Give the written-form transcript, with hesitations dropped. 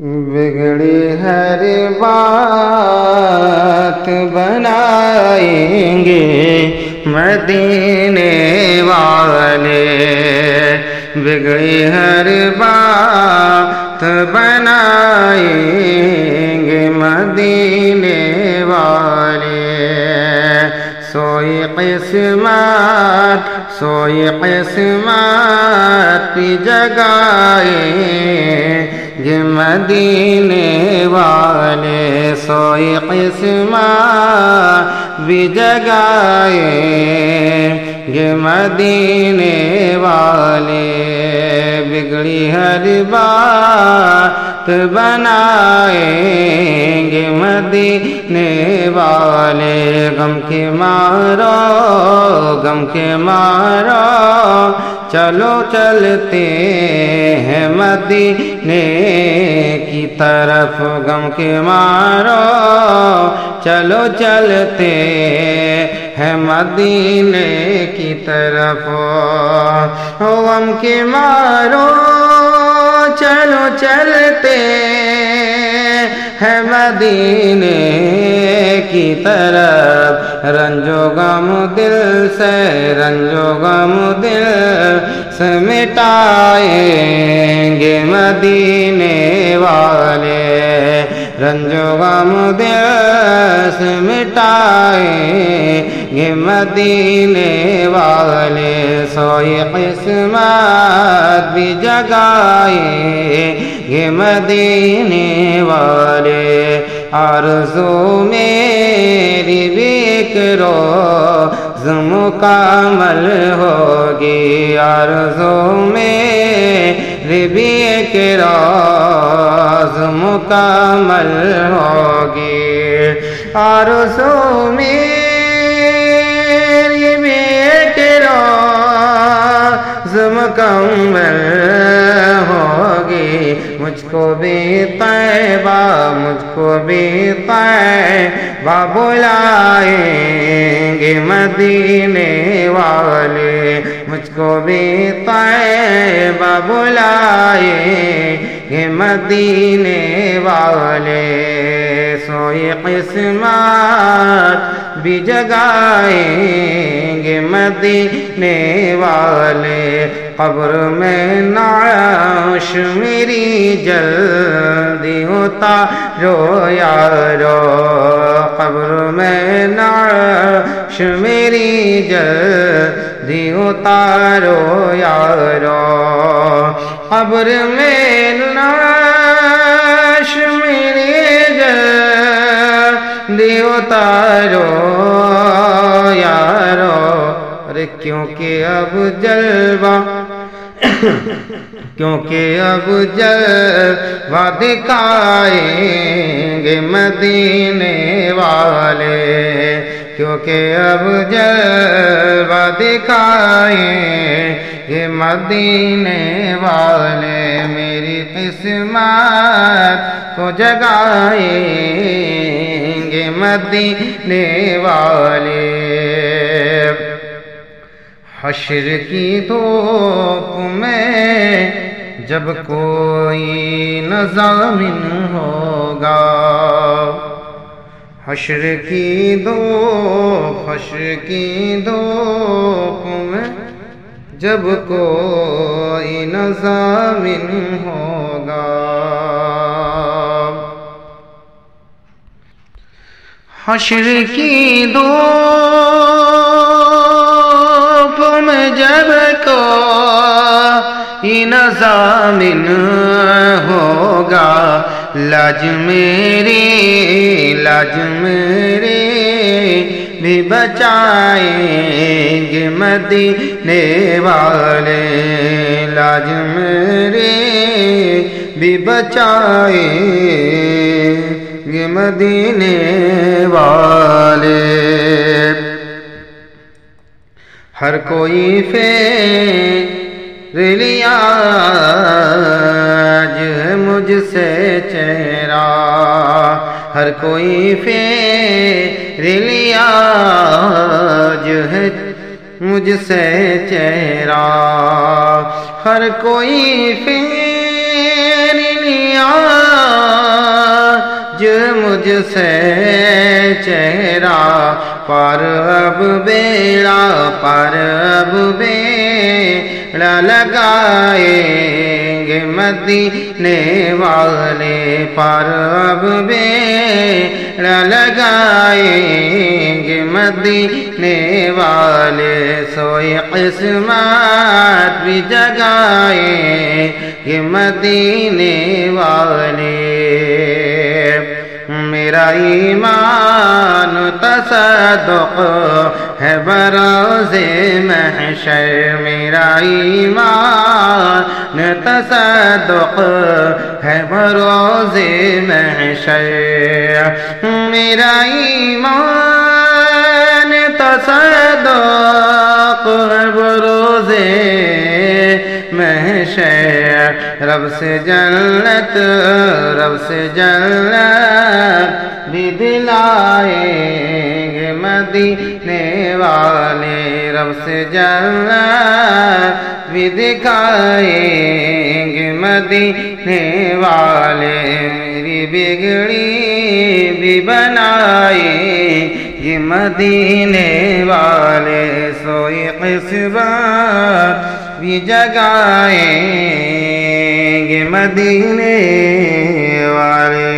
بگڑی ہر بات بنائیں گے مدینے والے، بگڑی ہر بات بنائیں گے مدینے والے، سوئی قسمت پہ جگائیں گے مدینے والے، سوئی قسمت بھی جگائیں گے مدینے والے، بگڑی ہر بات بنائیں گے مدینے والے، غم کے مارو چلو چلتے ہیں مدینے کی طرف، غم کے مارو چلو چلتے ہیں مدینے کی طرف، غم کے مارو چلو چلتے ہیں مدینے کی طرف، رنج و غم دل سے مٹائیں گے مدینے والے، رنج و غم دل سے مٹائیں گے مدینے والے، سوئی قسمت بھی جگائیں گے مدینے والے، آرزو میری بھی ایک روز مکمل ہوگی، آرزو میری بھی ایک روز مکمل ہوگی، آرزو میری بھی ایک روز مکمل ہوگی، مجھ کو بھی طیبہ بلائیں گے مدینے والے، مجھ کو بھی طیبہ بلائیں گے مدینے والے، سوئی قسمت بھی جگائیں گے مدینے والے، قبر میں نعش میری جلدی اتارو یارو، قبر میں نعش میری جلدی اتارو یارو، قبر میں نعش میری جلدی اتارو یارو، ارے کیونکہ اب جلوہ دکھائیں گے مدینے والے، کیونکہ اب جلوہ دکھائیں گے مدینے والے، میری قسمت کو جگائیں گے مدینے والے، حشر کی دھوپ میں جب کوئی نہ ضامن ہوگا، حشر کی دھوپ میں جب کوئی نہ ضامن ہوگا، حشر کی دھوپ میں جب کوئی نہ ضامن ہوگا، لاج میری بھی بچائیں گے مدینے والے، لاج میری بھی بچائیں گے مدینے والے، ہر کوئی پھیر لیا ہے مجھ سے چہرہ، ہر کوئی پھیر لیا ہے مجھ سے چہرہ، ہر کوئی پھیر لیا تجھ سے چہرہ پر اب بیڑا پر اب بیڑا لگائیں گے مدینے والے پر اب بیڑا لگائیں گے مدینے والے سوئی قسمت بھی جگائیں گے مدینے والے میرا ایمان تصدق ہے بروز محشر میرا ایمان تصدق ہے بروز محشر میرا ایمان تصدق ہے بروز محشر رب سے جنت بھی دلائیں گے مدینے والے رب سے جنت بھی دکھائیں گے مدینے والے میری بگڑی بھی بنائیں گے مدینے والے سوئی قسمت بھی جگائیں گے مدینے والے